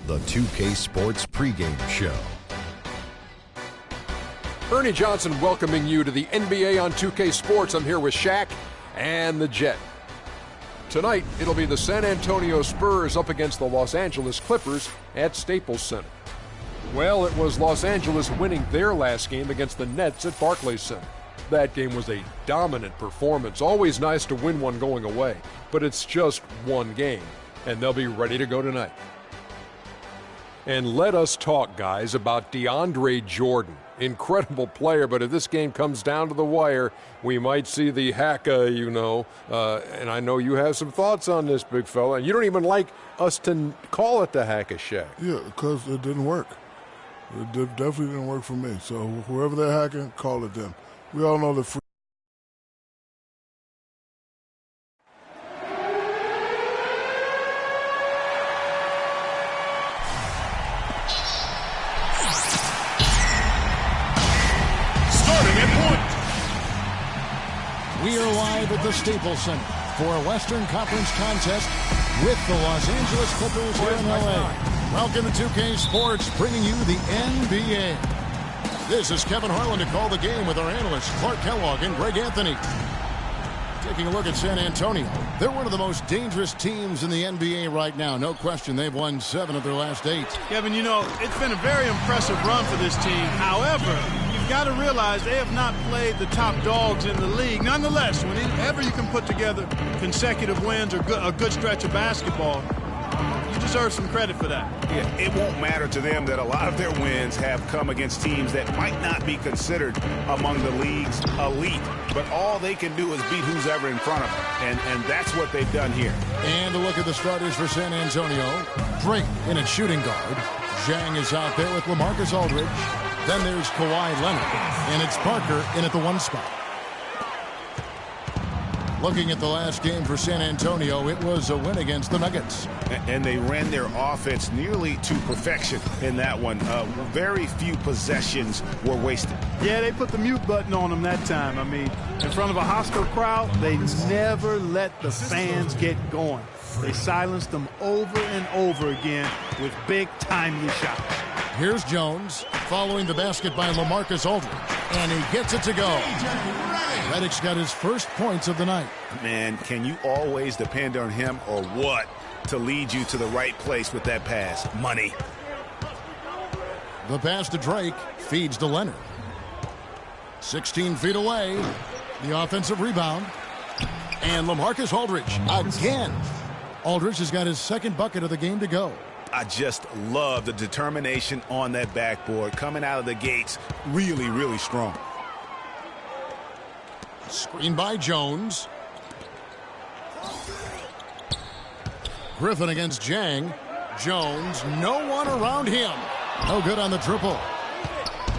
the 2K Sports pregame show. Ernie Johnson welcoming you to the NBA on 2K Sports. I'm here with Shaq and the Jet. Tonight, it'll be the San Antonio Spurs up against the Los Angeles Clippers at Staples Center. Well, it was Los Angeles winning their last game against the Nets at Barclays Center. That game was a dominant performance. Always nice to win one going away, but it's just one game, and they'll be ready to go tonight. And let us talk, guys, about DeAndre Jordan. Incredible player, but if this game comes down to the wire, we might see the haka, and I know you have some thoughts on this, big fella. And you don't even like us to call it the haka, Shaq. Yeah, because it didn't work. It definitely didn't work for me. So whoever they're hacking, call it them. We all know the free. We are live at the Staples Center for a Western Conference contest with the Los Angeles Clippers here in L.A. Welcome to 2K Sports, bringing you the NBA. This is Kevin Harlan to call the game with our analysts Clark Kellogg and Greg Anthony. Taking a look at San Antonio. They're one of the most dangerous teams in the NBA right now. No question, they've won 7 of their last 8. Kevin, it's been a very impressive run for this team. However, you've got to realize they have not played the top dogs in the league. Nonetheless, whenever you can put together consecutive wins or a good stretch of basketball, you deserve some credit for that. Yeah, it won't matter to them that a lot of their wins have come against teams that might not be considered among the league's elite. But all they can do is beat who's ever in front of them. And that's what they've done here. And a look at the starters for San Antonio. Drake in at shooting guard. Zhang is out there with LaMarcus Aldridge. Then there's Kawhi Leonard. And it's Parker in at the 1 spot. Looking at the last game for San Antonio, it was a win against the Nuggets. And they ran their offense nearly to perfection in that one. Very few possessions were wasted. Yeah, they put the mute button on them that time. In front of a hostile crowd, they never let the fans get going. They silenced them over and over again with big, timely shots. Here's Jones following the basket by LaMarcus Aldridge, and he gets it to go. Redick's got his first points of the night. Man, can you always depend on him or what to lead you to the right place with that pass? Money. The pass to Drake feeds to Leonard. 16 feet away. The offensive rebound. And LaMarcus Aldridge again. Aldridge has got his second bucket of the game to go. I just love the determination on that backboard. Coming out of the gates really, really strong. Screen by Jones. Griffin against Zhang. Jones, no one around him. No good on the triple.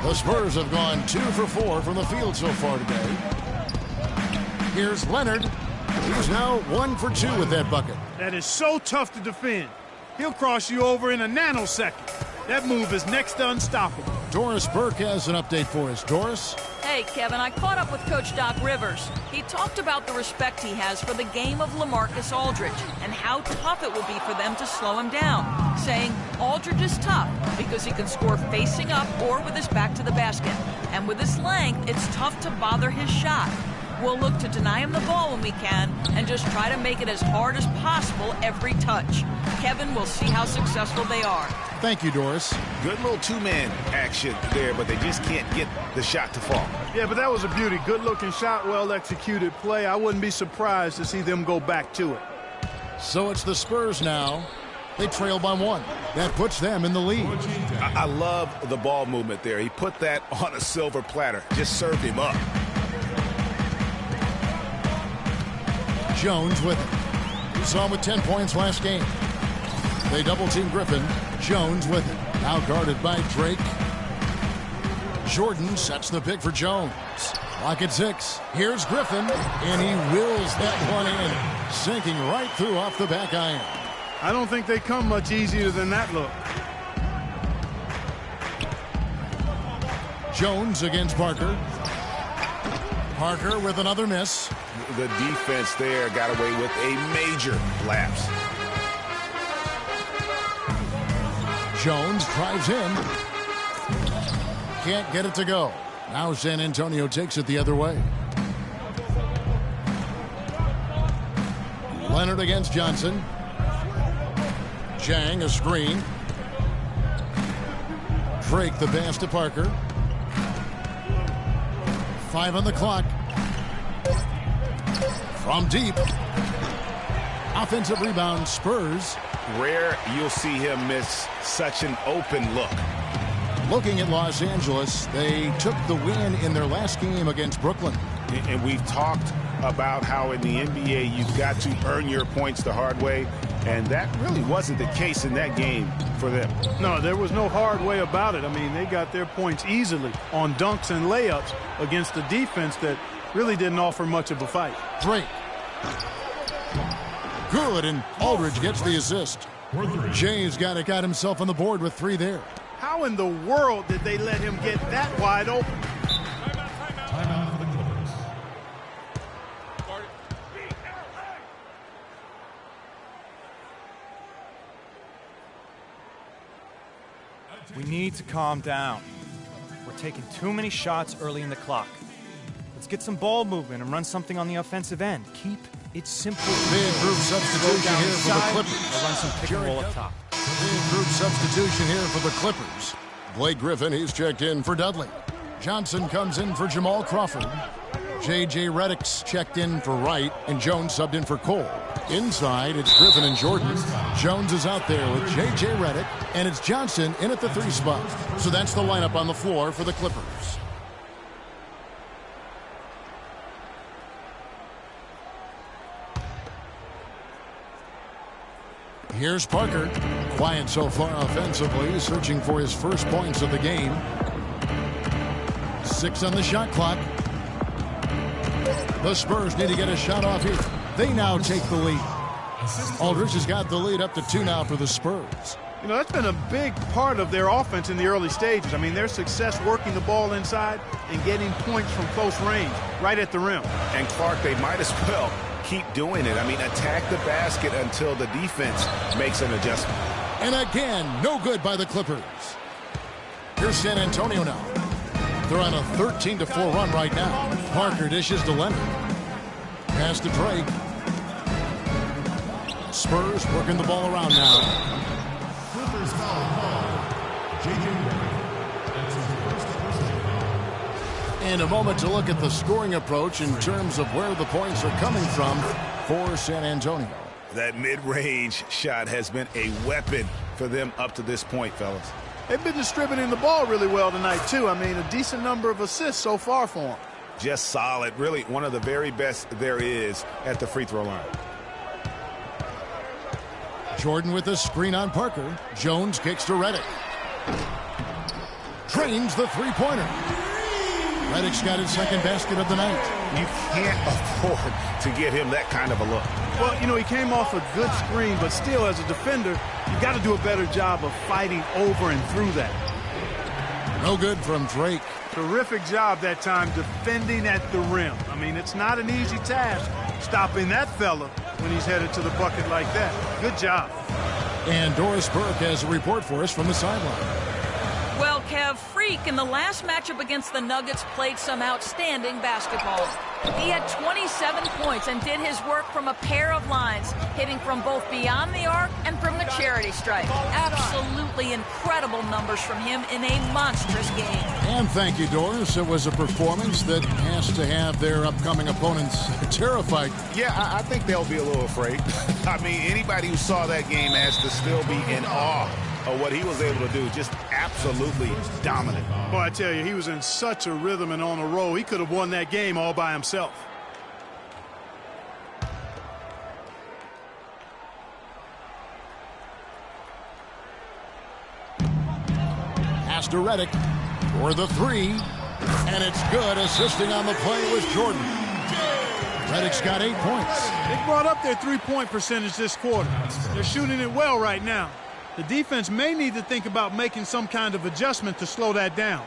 The Spurs have gone 2 for 4 from the field so far today. Here's Leonard. He's now 1 for 2 with that bucket. That is so tough to defend. He'll cross you over in a nanosecond. That move is next to unstoppable. Doris Burke has an update for us. Doris? Hey, Kevin, I caught up with Coach Doc Rivers. He talked about the respect he has for the game of LaMarcus Aldridge and how tough it will be for them to slow him down, saying Aldridge is tough because he can score facing up or with his back to the basket. And with his length, it's tough to bother his shot. We'll look to deny him the ball when we can and just try to make it as hard as possible every touch. Kevin, we'll see how successful they are. Thank you, Doris. Good little two-man action there, but they just can't get the shot to fall. Yeah, but that was a beauty. Good-looking shot, well-executed play. I wouldn't be surprised to see them go back to it. So it's the Spurs now. They trail by 1. That puts them in the lead. I love the ball movement there. He put that on a silver platter. Just served him up. Jones with it. We saw him with 10 points last game. They double-team Griffin. Jones with it. Now guarded by Drake. Jordan sets the pick for Jones. Clock at 6. Here's Griffin, and he wills that one in, sinking right through off the back iron. I don't think they come much easier than that look. Jones against Parker. Parker with another miss. The defense there got away with a major lapse. Jones drives in. Can't get it to go. Now San Antonio takes it the other way. Leonard against Johnson. Jang, a screen. Drake, the pass to Parker. 5 on the clock. From deep. Offensive rebound, Spurs. Rare you'll see him miss such an open look. Looking at Los Angeles, they took the win in their last game against Brooklyn. And we've talked about how in the NBA you've got to earn your points the hard way, and that really wasn't the case in that game for them. No, there was no hard way about it. I mean, they got their points easily on dunks and layups against a defense that really didn't offer much of a fight. Drake. Good, and Aldridge gets the assist. Jay's got himself on the board with 3 there. How in the world did they let him get that wide open? We need to calm down. We're taking too many shots early in the clock. Let's get some ball movement and run something on the offensive end. Keep it simple. Big group substitution here for the Clippers. I'll run some pick and roll up top. Big group substitution here for the Clippers. Blake Griffin, he's checked in for Dudley. Johnson comes in for Jamal Crawford. J.J. Redick's checked in for Wright, and Jones subbed in for Cole. Inside, it's Griffin and Jordan. Jones is out there with J.J. Redick, and it's Johnson in at the 3 spot. So that's the lineup on the floor for the Clippers. Here's Parker. Quiet so far offensively, searching for his first points of the game. 6 on the shot clock. The Spurs need to get a shot off here. They now take the lead. Aldridge has got the lead up to 2 now for the Spurs. You know, that's been a big part of their offense in the early stages. I mean, their success working the ball inside and getting points from close range, right at the rim. And Clark, they might as well keep doing it. I mean, attack the basket until the defense makes an adjustment. And again, no good by the Clippers. Here's San Antonio now. They're on a 13-4 run right now. Parker dishes to Leonard. Pass to Drake. Spurs working the ball around now. Clippers foul call. J.J. And a moment to look at the scoring approach in terms of where the points are coming from for San Antonio. That mid-range shot has been a weapon for them up to this point, fellas. They've been distributing the ball really well tonight, too. I mean, a decent number of assists so far for them. Just solid. Really one of the very best there is at the free throw line. Jordan with a screen on Parker. Jones kicks to Redick. Drains the three-pointer. Redick's got his second basket of the night. You can't afford to give him that kind of a look. Well, you know, he came off a good screen, but still, as a defender, you got to do a better job of fighting over and through that. No good from Drake. Terrific job that time defending at the rim. I mean, it's not an easy task stopping that fella when he's headed to the bucket like that. Good job. And Doris Burke has a report for us from the sideline. Well, Kev, Freak in the last matchup against the Nuggets played some outstanding basketball. He had 27 points and did his work from a pair of lines, hitting from both beyond the arc and from the charity stripe. Absolutely incredible numbers from him in a monstrous game. And thank you, Doris. It was a performance that has to have their upcoming opponents terrified. Yeah, I think they'll be a little afraid. I mean, anybody who saw that game has to still be in awe of what he was able to do. Just absolutely dominant. Boy, I tell you, he was in such a rhythm and on a roll. He could have won that game all by himself. Pass to Redick for the three. And it's good. Assisting on the play was Jordan. Redick's got 8 points. They brought up their three-point percentage this quarter. They're shooting it well right now. The defense may need to think about making some kind of adjustment to slow that down.